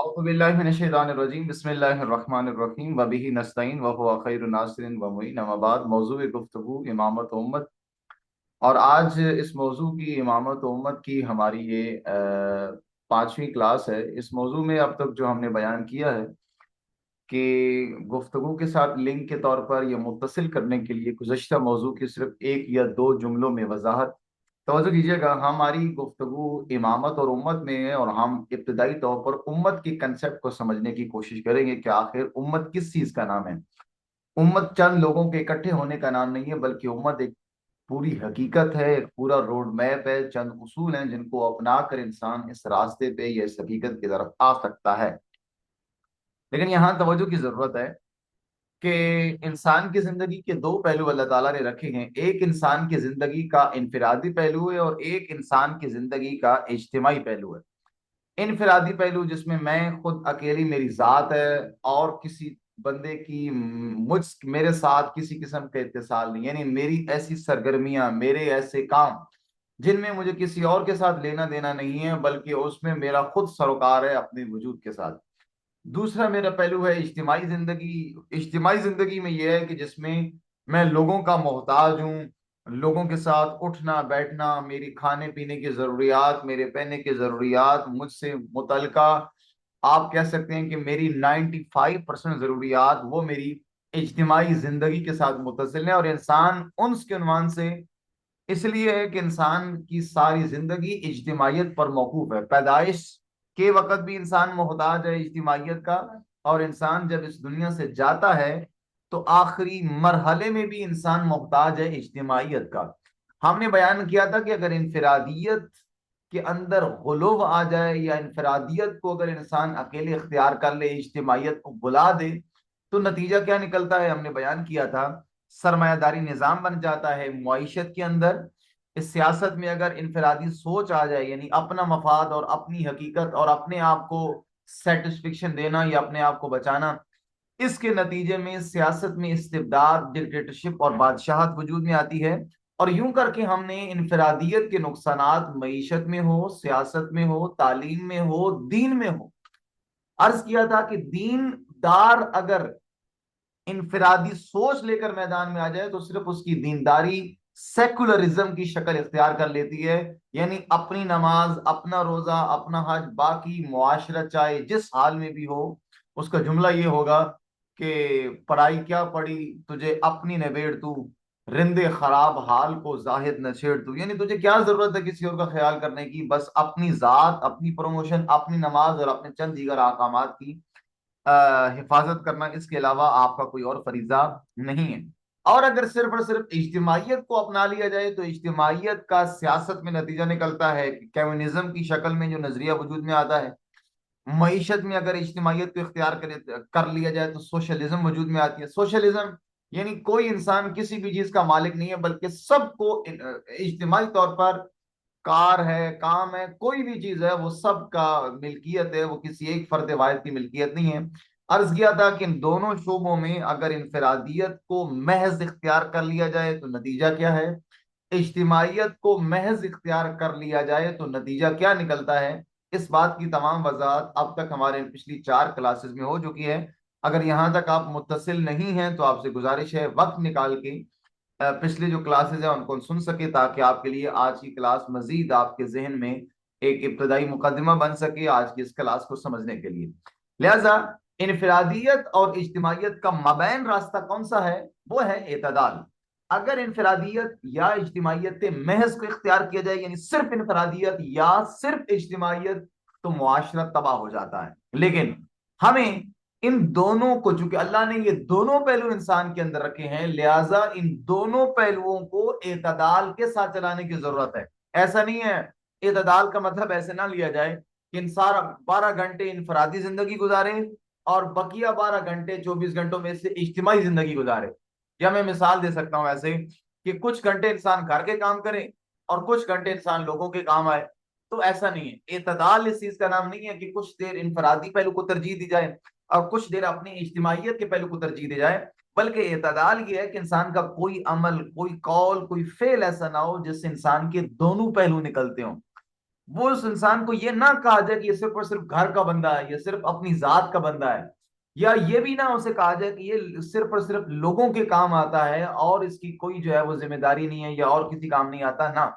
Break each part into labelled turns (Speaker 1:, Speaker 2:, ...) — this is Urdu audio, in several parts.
Speaker 1: اعوذ باللہ من الشیطان الرجیم بسم اللہ الرحمن الرحیم وبہ نستعین وہو خیر الناصرین ومعین اما بعد موضوع گفتگو امامت امت اور آج اس موضوع کی امامت امت کی ہماری یہ پانچویں کلاس ہے۔ اس موضوع میں اب تک جو ہم نے بیان کیا ہے کہ گفتگو کے ساتھ لنک کے طور پر یا متصل کرنے کے لیے گزشتہ موضوع کی صرف ایک یا دو جملوں میں وضاحت۔ توجہ دیجیے گا، ہماری گفتگو امامت اور امت میں ہے اور ہم ابتدائی طور پر امت کے کنسپٹ کو سمجھنے کی کوشش کریں گے کہ آخر امت کس چیز کا نام ہے۔ امت چند لوگوں کے اکٹھے ہونے کا نام نہیں ہے، بلکہ امت ایک پوری حقیقت ہے، ایک پورا روڈ میپ ہے، چند اصول ہیں جن کو اپنا کر انسان اس راستے پہ یا اس حقیقت کی طرف آ سکتا ہے۔ لیکن یہاں توجہ کی ضرورت ہے کہ انسان کی زندگی کے دو پہلو اللہ تعالیٰ نے رکھے ہیں۔ ایک انسان کی زندگی کا انفرادی پہلو ہے اور ایک انسان کی زندگی کا اجتماعی پہلو ہے۔ انفرادی پہلو جس میں میں خود اکیلی میری ذات ہے اور کسی بندے کی میرے ساتھ کسی قسم کا اتصال نہیں، یعنی میری ایسی سرگرمیاں، میرے ایسے کام جن میں مجھے کسی اور کے ساتھ لینا دینا نہیں ہے، بلکہ اس میں میرا خود سروکار ہے اپنے وجود کے ساتھ۔ دوسرا میرا پہلو ہے اجتماعی زندگی۔ اجتماعی زندگی میں یہ ہے کہ جس میں لوگوں کا محتاج ہوں، لوگوں کے ساتھ اٹھنا بیٹھنا، میری کھانے پینے کی ضروریات، میرے پہننے کی ضروریات، مجھ سے متعلقہ آپ کہہ سکتے ہیں کہ میری 95% ضروریات وہ میری اجتماعی زندگی کے ساتھ متصل ہیں۔ اور انسان انس کے عنوان سے اس لیے ہے کہ انسان کی ساری زندگی اجتماعیت پر موقوف ہے۔ پیدائش کے وقت بھی انسان محتاج ہے اجتماعیت کا، اور انسان جب اس دنیا سے جاتا ہے تو آخری مرحلے میں بھی انسان محتاج ہے اجتماعیت کا۔ ہم نے بیان کیا تھا کہ اگر انفرادیت کے اندر غلو آ جائے یا انفرادیت کو اگر انسان اکیلے اختیار کر لے، اجتماعیت کو بلا دے، تو نتیجہ کیا نکلتا ہے؟ ہم نے بیان کیا تھا، سرمایہ داری نظام بن جاتا ہے معیشت کے اندر۔ اس سیاست میں اگر انفرادی سوچ آ جائے، یعنی اپنا مفاد اور اپنی حقیقت اور اپنے آپ کو سیٹسفیکشن دینا یا اپنے آپ کو بچانا، اس کے نتیجے میں سیاست میں استبداد، ڈکٹیٹرشپ اور بادشاہت وجود میں آتی ہے۔ اور یوں کر کے ہم نے انفرادیت کے نقصانات معیشت میں ہو، سیاست میں ہو، تعلیم میں ہو، دین میں ہو، عرض کیا تھا کہ دین دار اگر انفرادی سوچ لے کر میدان میں آ جائے تو صرف اس کی دینداری سیکولرزم کی شکل اختیار کر لیتی ہے، یعنی اپنی نماز، اپنا روزہ، اپنا حج، باقی معاشرت چاہے جس حال میں بھی ہو، اس کا جملہ یہ ہوگا کہ پڑھائی کیا پڑھی تجھے اپنی نبیڑ تو، رندے خراب حال کو زاہد نہ چھیڑ تو، یعنی تجھے کیا ضرورت ہے کسی اور کا خیال کرنے کی، بس اپنی ذات، اپنی پروموشن، اپنی نماز اور اپنے چند دیگر احکامات کی حفاظت کرنا، اس کے علاوہ آپ کا کوئی اور فریضہ نہیں ہے۔ اور اگر صرف اور صرف اجتماعیت کو اپنا لیا جائے تو اجتماعیت کا سیاست میں نتیجہ نکلتا ہے کہ کمیونزم کی شکل میں جو نظریہ وجود میں آتا ہے۔ معیشت میں اگر اجتماعیت کو اختیار کر لیا جائے تو سوشلزم وجود میں آتی ہے۔ سوشلزم یعنی کوئی انسان کسی بھی چیز کا مالک نہیں ہے، بلکہ سب کو اجتماعی طور پر کار ہے، کام ہے، کوئی بھی چیز ہے، وہ سب کا ملکیت ہے، وہ کسی ایک فرد واحد کی ملکیت نہیں ہے۔ عرض کیا تھا کہ ان دونوں شعبوں میں اگر انفرادیت کو محض اختیار کر لیا جائے تو نتیجہ کیا ہے، اجتماعیت کو محض اختیار کر لیا جائے تو نتیجہ کیا نکلتا ہے، اس بات کی تمام وضاحت اب تک ہمارے پچھلی 4 کلاسز میں ہو چکی ہے۔ اگر یہاں تک آپ متصل نہیں ہیں تو آپ سے گزارش ہے وقت نکال کے پچھلی جو کلاسز ہیں ان کو سن سکے، تاکہ آپ کے لیے آج کی کلاس مزید آپ کے ذہن میں ایک ابتدائی مقدمہ بن سکے آج کی اس کلاس کو سمجھنے کے لیے۔ لہذا انفرادیت اور اجتماعیت کا مابین راستہ کون سا ہے؟ وہ ہے اعتدال۔ اگر انفرادیت یا اجتماعیت محض کو اختیار کیا جائے، یعنی صرف انفرادیت یا صرف اجتماعیت، تو معاشرہ تباہ ہو جاتا ہے۔ لیکن ہمیں ان دونوں کو، چونکہ اللہ نے یہ دونوں پہلو انسان کے اندر رکھے ہیں، لہٰذا ان دونوں پہلوؤں کو اعتدال کے ساتھ چلانے کی ضرورت ہے۔ ایسا نہیں ہے، اعتدال کا مطلب ایسے نہ لیا جائے کہ انسان 12 گھنٹے انفرادی زندگی گزارے اور بقیہ 12 گھنٹے 24 گھنٹوں میں سے اجتماعی زندگی گزارے۔ یا میں مثال دے سکتا ہوں ایسے کہ کچھ گھنٹے انسان گھر کے کام کرے اور کچھ گھنٹے انسان لوگوں کے کام آئے، تو ایسا نہیں ہے۔ اعتدال اس چیز کا نام نہیں ہے کہ کچھ دیر انفرادی پہلو کو ترجیح دی جائے اور کچھ دیر اپنی اجتماعیت کے پہلو کو ترجیح دی جائے، بلکہ اعتدال یہ ہے کہ انسان کا کوئی عمل، کوئی قول، کوئی فعل ایسا نہ ہو جس سے انسان کے دونوں پہلو نکلتے ہوں۔ وہ اس انسان کو یہ نہ کہا جائے کہ یہ صرف اور صرف گھر کا بندہ ہے، یہ صرف اپنی ذات کا بندہ ہے، یا یہ بھی نہ اسے کہا جائے کہ یہ صرف اور صرف لوگوں کے کام آتا ہے اور اس کی کوئی جو ہے وہ ذمہ داری نہیں ہے یا اور کسی کام نہیں آتا، نہ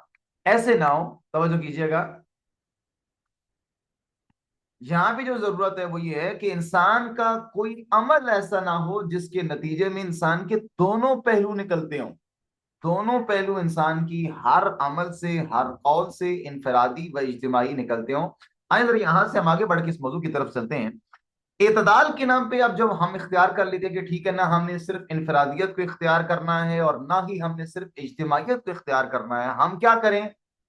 Speaker 1: ایسے نہ ہو۔ توجہ کیجیے گا، یہاں پہ جو ضرورت ہے وہ یہ ہے کہ انسان کا کوئی عمل ایسا نہ ہو جس کے نتیجے میں انسان کے دونوں پہلو نکلتے ہوں، دونوں پہلو انسان کی ہر عمل سے، ہر قول سے انفرادی و اجتماعی نکلتے ہوں۔ آئیں ذرا یہاں سے ہم آگے بڑھ کے اس موضوع کی طرف چلتے ہیں۔ اعتدال کے نام پہ اب جب ہم اختیار کر لیتے کہ ٹھیک ہے، نہ ہم نے صرف انفرادیت کو اختیار کرنا ہے اور نہ ہی ہم نے صرف اجتماعیت کو اختیار کرنا ہے، ہم کیا کریں؟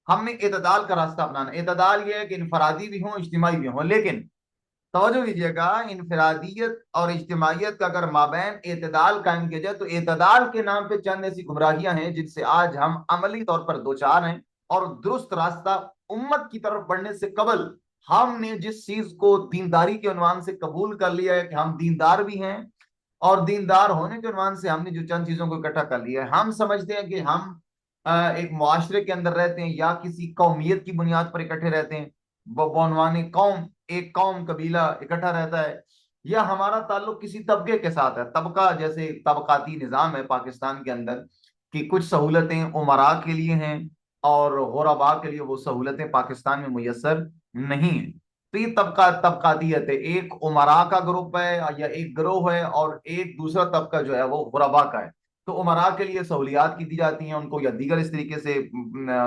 Speaker 1: ہم نے اعتدال کا راستہ اپنانا ہے۔ اعتدال یہ ہے کہ انفرادی بھی ہوں، اجتماعی بھی ہوں، لیکن توجہ کیجیے گا، انفرادیت اور اجتماعیت کا اگر مابین اعتدال قائم کیا جائے تو اعتدال کے نام پہ چند ایسی گمراہیاں ہیں جن سے آج ہم عملی طور پر دوچار ہیں، اور درست راستہ امت کی طرف بڑھنے سے قبل ہم نے جس چیز کو دینداری کے عنوان سے قبول کر لیا ہے کہ ہم دیندار بھی ہیں، اور دیندار ہونے کے عنوان سے ہم نے جو چند چیزوں کو اکٹھا کر لیا ہے، ہم سمجھتے ہیں کہ ہم ایک معاشرے کے اندر رہتے ہیں یا کسی قومیت کی بنیاد پر اکٹھے رہتے ہیں، بعنوان قوم، ایک قوم قبیلہ اکٹھا رہتا ہے، یا ہمارا تعلق کسی طبقے کے ساتھ ہے، طبقہ جیسے طبقاتی نظام ہے پاکستان کے اندر کہ کچھ سہولتیں عمراء کے لیے ہیں اور غرباء کے لیے وہ سہولتیں پاکستان میں میسر نہیں ہیں۔ تو یہ طبقاتیت ہے، ایک عمراء کا گروپ ہے یا ایک گروہ ہے، اور ایک دوسرا طبقہ جو ہے وہ غرباء کا ہے۔ تو عمراء کے لیے سہولیات کی دی جاتی ہیں ان کو، یا دیگر اس طریقے سے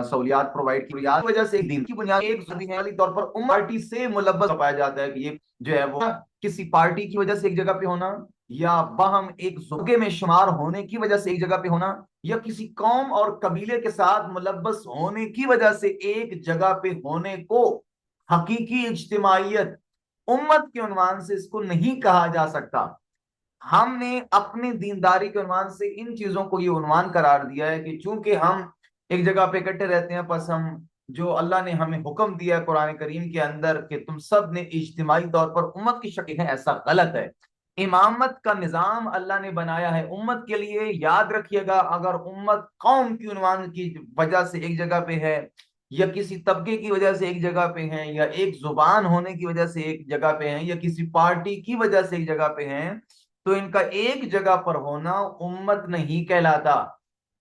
Speaker 1: سہولیات پرووائڈ کی جاتی وجہ سے دین کی بنیاد ایک بنیادی طور پر پارٹی سے ملبس پایا جاتا ہے کہ یہ جو ہے وہ کسی پارٹی کی وجہ سے ایک جگہ پہ ہونا، یا باہم ایک زوگے میں شمار ہونے کی وجہ سے ایک جگہ پہ ہونا، یا کسی قوم اور قبیلے کے ساتھ ملبس ہونے کی وجہ سے ایک جگہ پہ ہونے کو حقیقی اجتماعیت امت کے عنوان سے اس کو نہیں کہا جا سکتا۔ ہم نے اپنی دینداری کے عنوان سے ان چیزوں کو یہ عنوان قرار دیا ہے کہ چونکہ ہم ایک جگہ پہ اکٹھے رہتے ہیں، پس ہم جو اللہ نے ہمیں حکم دیا ہے قرآن کریم کے اندر کہ تم سب نے اجتماعی طور پر امت کی شکل ہے، ایسا غلط ہے۔ امامت کا نظام اللہ نے بنایا ہے امت کے لیے، یاد رکھیے گا، اگر امت قوم کی عنوان کی وجہ سے ایک جگہ پہ ہے، یا کسی طبقے کی وجہ سے ایک جگہ پہ ہیں، یا ایک زبان ہونے کی وجہ سے ایک جگہ پہ ہیں، یا کسی پارٹی کی وجہ سے ایک جگہ پہ ہیں، تو ان کا ایک جگہ پر ہونا امت نہیں کہلاتا۔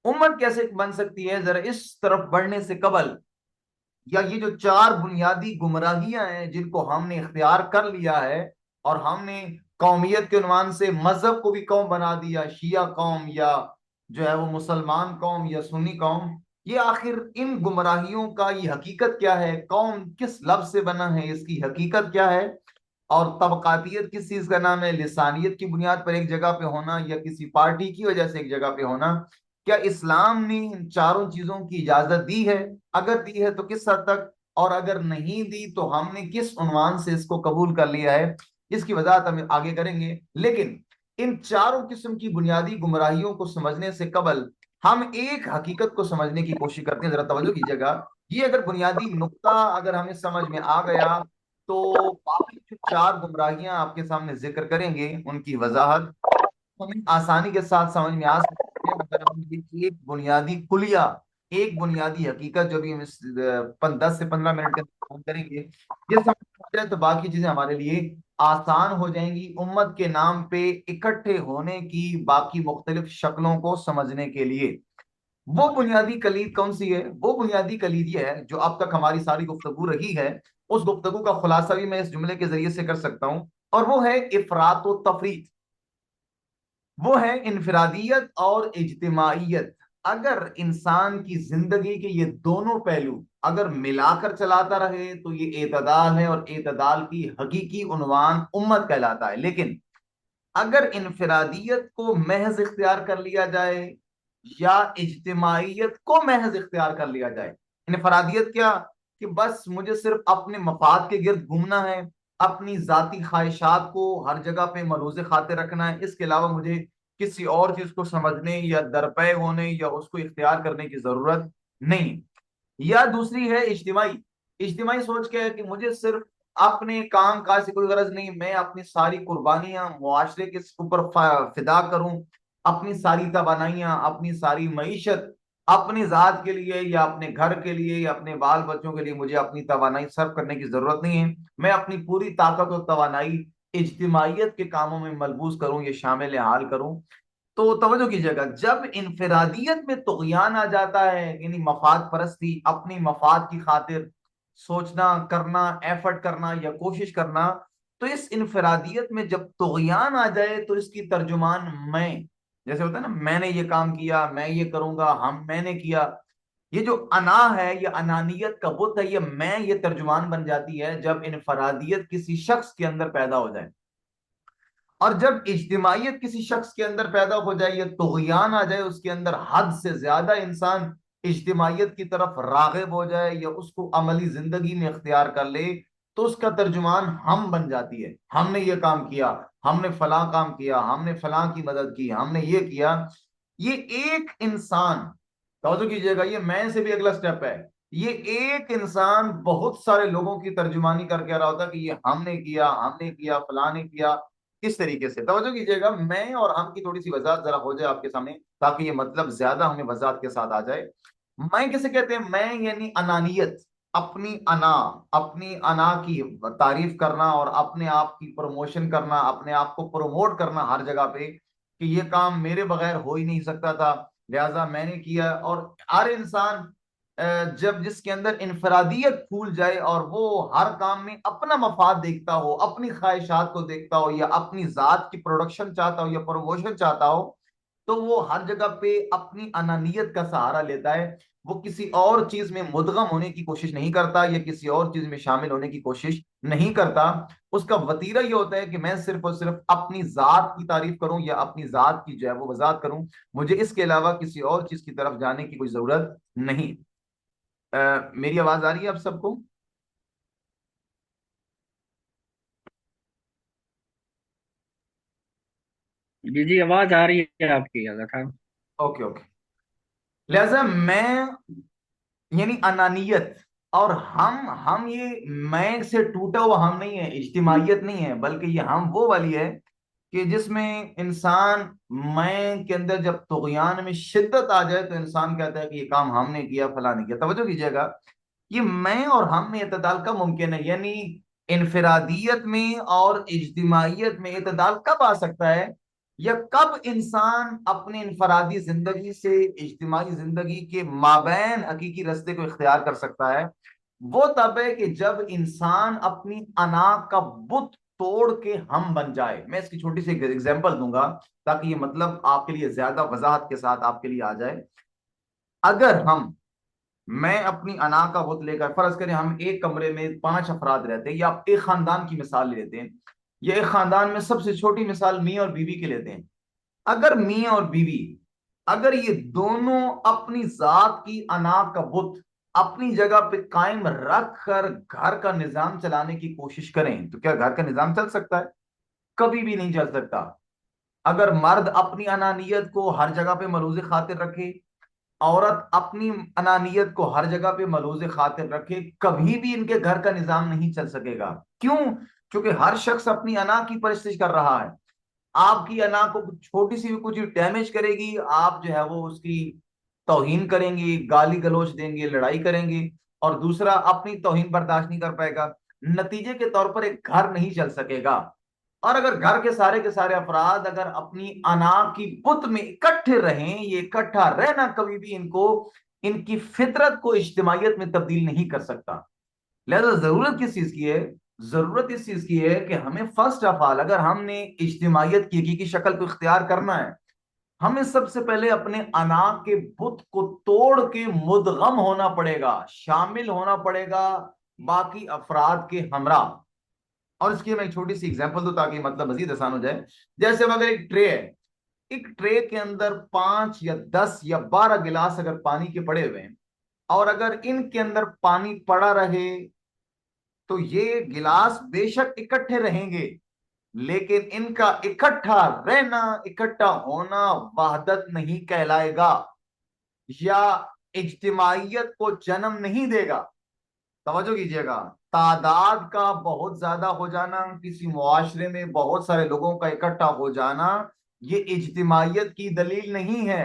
Speaker 1: امت کیسے بن سکتی ہے؟ ذرا اس طرف بڑھنے سے قبل، یا یہ جو چار بنیادی گمراہیاں ہیں جن کو ہم نے اختیار کر لیا ہے، اور ہم نے قومیت کے عنوان سے مذہب کو بھی قوم بنا دیا، شیعہ قوم یا جو ہے وہ مسلمان قوم یا سنی قوم، یہ آخر ان گمراہیوں کا یہ حقیقت کیا ہے؟ قوم کس لفظ سے بنا ہے، اس کی حقیقت کیا ہے؟ اور طبقاتیت کس چیز کا نام ہے؟ لسانیت کی بنیاد پر ایک جگہ پہ ہونا یا کسی پارٹی کی وجہ سے ایک جگہ پہ ہونا۔ کیا اسلام نے ان چاروں چیزوں کی اجازت دی ہے؟ اگر دی ہے تو کس حد تک، اور اگر نہیں دی تو ہم نے کس عنوان سے اس کو قبول کر لیا ہے؟ اس کی وضاحت ہم آگے کریں گے، لیکن ان چاروں قسم کی بنیادی گمراہیوں کو سمجھنے سے قبل ہم ایک حقیقت کو سمجھنے کی کوشش کرتے ہیں، ذرا توجہ کیجیے گا۔ یہ اگر بنیادی نقطہ اگر ہمیں سمجھ میں آ گیا تو باقی جو چار گمراہیاں آپ کے سامنے ذکر کریں گے ان کی وضاحت ہمیں آسانی کے ساتھ سمجھ میں آ سکتی ہے، اگر ہم یہ ایک بنیادی کلیہ، ایک بنیادی حقیقت جو بھی ہم اس 10 سے 15 منٹ کے اندر بیان کریں گے، یہ سمجھ میں آ جائے تو باقی چیزیں ہمارے لیے آسان ہو جائیں گی امت کے نام پہ اکٹھے ہونے کی باقی مختلف شکلوں کو سمجھنے کے لیے۔ وہ بنیادی کلید کون سی ہے؟ وہ بنیادی کلید یہ ہے جو اب تک ہماری ساری گفتگو رہی ہے، اس گفتگو کا خلاصہ بھی میں اس جملے کے ذریعے سے کر سکتا ہوں، اور وہ ہے افراط و تفریط، وہ ہے انفرادیت اور اجتماعیت۔ اگر انسان کی زندگی کے یہ دونوں پہلو اگر ملا کر چلاتا رہے تو یہ اعتدال ہے، اور اعتدال کی حقیقی عنوان امت کہلاتا ہے۔ لیکن اگر انفرادیت کو محض اختیار کر لیا جائے یا اجتماعیت کو محض اختیار کر لیا جائے، انفرادیت کیا کہ بس مجھے صرف اپنے مفاد کے گرد گھومنا ہے، اپنی ذاتی خواہشات کو ہر جگہ پہ ملحوظ خاطر رکھنا ہے، اس کے علاوہ مجھے کسی اور چیز کو سمجھنے یا درپے ہونے یا اس کو اختیار کرنے کی ضرورت نہیں۔ یا دوسری ہے اجتماعی، اجتماعی سوچ کے ہے کہ مجھے صرف اپنے کام کاج سے کوئی غرض نہیں، میں اپنی ساری قربانیاں معاشرے کے اوپر فدا کروں، اپنی ساری توانائیاں، اپنی ساری معیشت اپنی ذات کے لیے یا اپنے گھر کے لیے یا اپنے بال بچوں کے لیے مجھے اپنی توانائی صرف کرنے کی ضرورت نہیں ہے، میں اپنی پوری طاقت و توانائی اجتماعیت کے کاموں میں ملبوس کروں، یہ شامل حال کروں۔ تو توجہ کیجیے گا، جب انفرادیت میں طغیان آ جاتا ہے، یعنی مفاد پرستی، اپنی مفاد کی خاطر سوچنا، کرنا، ایفرٹ کرنا یا کوشش کرنا، تو اس انفرادیت میں جب طغیان آ جائے تو اس کی ترجمان میں، جیسے ہوتا ہے نا میں نے یہ کام کیا، میں یہ کروں گا، میں نے کیا، یہ جو انا ہے، یہ انانیت کا بت ہے، یہ میں، یہ ترجمان بن جاتی ہے جب انفرادیت کسی شخص کے اندر پیدا ہو جائے۔ اور جب اجتماعیت کسی شخص کے اندر پیدا ہو جائے، یہ طغیان آ جائے اس کے اندر، حد سے زیادہ انسان اجتماعیت کی طرف راغب ہو جائے یا اس کو عملی زندگی میں اختیار کر لے، تو اس کا ترجمان ہم بن جاتی ہے۔ ہم نے یہ کام کیا، ہم نے فلاں کام کیا، ہم نے فلاں کی مدد کی، ہم نے یہ کیا۔ یہ ایک انسان، توجہ کیجئے گا، یہ میں سے بھی اگلا سٹیپ ہے، یہ ایک انسان بہت سارے لوگوں کی ترجمانی کر کے رہا ہوتا ہے کہ یہ ہم نے کیا، ہم نے کیا، فلاں نے کیا۔ اس طریقے سے توجہ کیجئے گا، میں اور ہم کی تھوڑی سی وضاحت ذرا ہو جائے آپ کے سامنے، تاکہ یہ مطلب زیادہ ہمیں وضاحت کے ساتھ آ جائے۔ میں کسے کہتے ہیں؟ میں یعنی انانیت، اپنی انا کی تعریف کرنا اور اپنے آپ کی پروموشن کرنا، اپنے آپ کو پروموٹ کرنا ہر جگہ پہ، کہ یہ کام میرے بغیر ہو ہی نہیں سکتا تھا، لہذا میں نے کیا۔ اور ہر انسان جب جس کے اندر انفرادیت پھول جائے اور وہ ہر کام میں اپنا مفاد دیکھتا ہو، اپنی خواہشات کو دیکھتا ہو، یا اپنی ذات کی پروڈکشن چاہتا ہو یا پروموشن چاہتا ہو، تو وہ ہر جگہ پہ اپنی انانیت کا سہارا لیتا ہے۔ وہ کسی اور چیز میں مدغم ہونے کی کوشش نہیں کرتا یا کسی اور چیز میں شامل ہونے کی کوشش نہیں کرتا۔ اس کا وتیرہ یہ ہوتا ہے کہ میں صرف اور صرف اپنی ذات کی تعریف کروں یا اپنی ذات کی جو ہے وہ وضاحت کروں، مجھے اس کے علاوہ کسی اور چیز کی طرف جانے کی کوئی ضرورت نہیں۔ میری آواز آ رہی ہے آپ سب کو؟
Speaker 2: جی جی، آواز آ رہی ہے آپ کی حضرت صاحب۔
Speaker 1: Okay okay. لہذا میں یعنی انانیت، اور ہم یہ میں سے ٹوٹا ہوا ہم نہیں ہے، اجتماعیت نہیں ہے، بلکہ یہ ہم وہ والی ہے کہ جس میں انسان میں کے اندر جب طغیان میں شدت آ جائے تو انسان کہتا ہے کہ یہ کام ہم نے کیا، فلاں نے کیا۔ توجہ کیجیے گا، یہ میں اور ہم میں اعتدال کب ممکن ہے؟ یعنی انفرادیت میں اور اجتماعیت میں اعتدال کب آ سکتا ہے، یا کب انسان اپنی انفرادی زندگی سے اجتماعی زندگی کے مابین حقیقی رستے کو اختیار کر سکتا ہے؟ وہ تب ہے کہ جب انسان اپنی انا کا بت توڑ کے ہم بن جائے۔ میں اس کی چھوٹی سی ایگزامپل دوں گا تاکہ یہ مطلب آپ کے لیے زیادہ وضاحت کے ساتھ آپ کے لیے آ جائے۔ اگر میں اپنی انا کا بت لے کر، فرض کریں ہم ایک کمرے میں 5 افراد رہتے ہیں، یا آپ ایک خاندان کی مثال لے لیتے ہیں، یا ایک خاندان میں سب سے چھوٹی مثال میاں اور بیوی کے لیتے ہیں۔ اگر میاں اور بیوی، اگر یہ دونوں اپنی ذات کی انا کا بت اپنی جگہ پہ قائم رکھ کر گھر کا نظام چلانے کی کوشش کریں، تو کیا گھر کا نظام چل سکتا ہے؟ کبھی بھی نہیں چل سکتا۔ اگر مرد اپنی انانیت کو ہر جگہ پہ ملوز خاطر رکھے، عورت اپنی انانیت کو ہر جگہ پہ ملوز خاطر رکھے، کبھی بھی ان کے گھر کا نظام نہیں چل سکے گا۔ کیوں؟ کیونکہ ہر شخص اپنی انا کی پرستش کر رہا ہے۔ آپ کی انا کو چھوٹی سی بھی کچھ ڈیمیج کرے گی، آپ جو ہے وہ اس کی توہین کریں گے، گالی گلوچ دیں گے، لڑائی کریں گے، اور دوسرا اپنی توہین برداشت نہیں کر پائے گا۔ نتیجے کے طور پر ایک گھر نہیں چل سکے گا۔ اور اگر گھر کے سارے افراد اگر اپنی انا کی بت میں اکٹھے رہیں، یہ اکٹھا رہنا کبھی بھی ان کی فطرت کو اجتماعیت میں تبدیل نہیں کر سکتا۔ لہذا ضرورت کس چیز کی ہے؟ ضرورت اس چیز کی ہے کہ ہمیں فرسٹ آف آل، اگر ہم نے اجتماعیت کی حقیقی شکل کو اختیار کرنا ہے، ہمیں سب سے پہلے اپنے انا کے بت کو توڑ کے مدغم ہونا پڑے گا، شامل ہونا پڑے گا باقی افراد کے ہمراہ۔ اور اس کی میں ایک چھوٹی سی ایگزامپل دوں تاکہ مطلب مزید آسان ہو جائے۔ جیسے اگر ایک ٹرے ہے، ایک ٹرے کے اندر 5 یا 10 یا 12 گلاس اگر پانی کے پڑے ہوئے ہیں، اور اگر ان کے اندر پانی پڑا رہے تو یہ گلاس بے شک اکٹھے رہیں گے، لیکن ان کا اکٹھا رہنا، اکٹھا ہونا وحدت نہیں کہلائے گا، یا اجتماعیت کو جنم نہیں دے گا۔ توجہ کیجیے گا، تعداد کا بہت زیادہ ہو جانا، کسی معاشرے میں بہت سارے لوگوں کا اکٹھا ہو جانا، یہ اجتماعیت کی دلیل نہیں ہے۔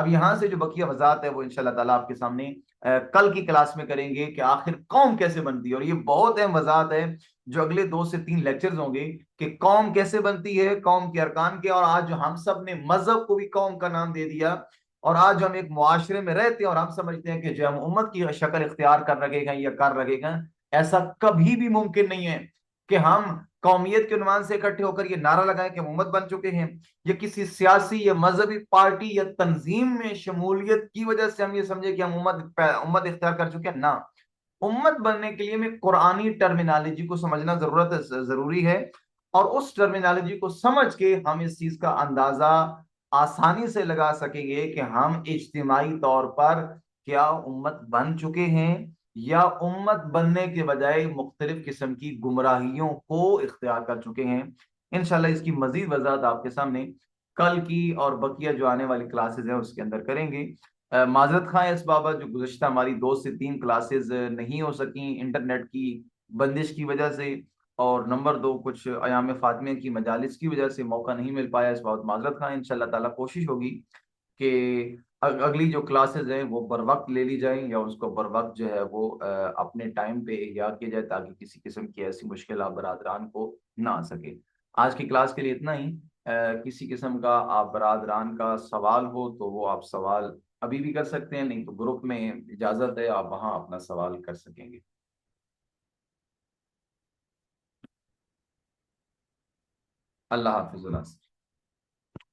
Speaker 1: اب یہاں سے جو بقیہ وضاحت ہے وہ انشاءاللہ تعالیٰ آپ کے سامنے کل کی کلاس میں کریں گے کہ آخر قوم کیسے بنتی ہے، اور یہ بہت اہم وضاحت ہے جو اگلے 2 سے 3 لیکچرز ہوں گے کہ قوم کیسے بنتی ہے، قوم کے ارکان کے، اور آج جو ہم سب نے مذہب کو بھی قوم کا نام دے دیا، اور آج ہم ایک معاشرے میں رہتے ہیں اور ہم سمجھتے ہیں کہ جو ہم امت کی شکل اختیار کر رکھے گا یا کر رکھے گا، ایسا کبھی بھی ممکن نہیں ہے کہ ہم قومیت کے عنوان سے اکٹھے ہو کر یہ نعرہ لگائیں کہ ہم امت بن چکے ہیں، یا کسی سیاسی یا مذہبی پارٹی یا تنظیم میں شمولیت کی وجہ سے ہم یہ سمجھے کہ ہم امت اختیار کر چکے ہیں۔ نہ، امت بننے کے لیے ہمیں قرآنی ٹرمینالوجی کو سمجھنا ضروری ہے، اور اس ٹرمینالوجی کو سمجھ کے ہم اس چیز کا اندازہ آسانی سے لگا سکیں گے کہ ہم اجتماعی طور پر کیا امت بن چکے ہیں، یا امت بننے کے بجائے مختلف قسم کی گمراہیوں کو اختیار کر چکے ہیں۔ انشاءاللہ اس کی مزید وضاحت آپ کے سامنے کل کی اور بقیہ جو آنے والی کلاسز ہیں اس کے اندر کریں گے۔ معذرت خواہ اس بابت جو گزشتہ ہماری 2 سے 3 کلاسز نہیں ہو سکیں انٹرنیٹ کی بندش کی وجہ سے، اور نمبر 2 کچھ ایام فاطمہ کی مجالس کی وجہ سے موقع نہیں مل پایا، اس بات معذرت خواہ۔ انشاءاللہ تعالیٰ کوشش ہوگی کہ اگلی جو کلاسز ہیں وہ بر وقت لے لی جائیں، یا اس کو بر وقت جو ہے وہ اپنے ٹائم پہ احیا کیا جائے، تاکہ کسی قسم کی ایسی مشکلات برادران کو نہ آ سکے۔ آج کی کلاس کے لیے اتنا ہی۔ کسی قسم کا آپ برادران کا سوال ہو تو وہ آپ سوال ابھی بھی کر سکتے ہیں، نہیں تو گروپ میں اجازت ہے آپ وہاں اپنا سوال کر سکیں گے۔ اللہ حافظ۔ اللہ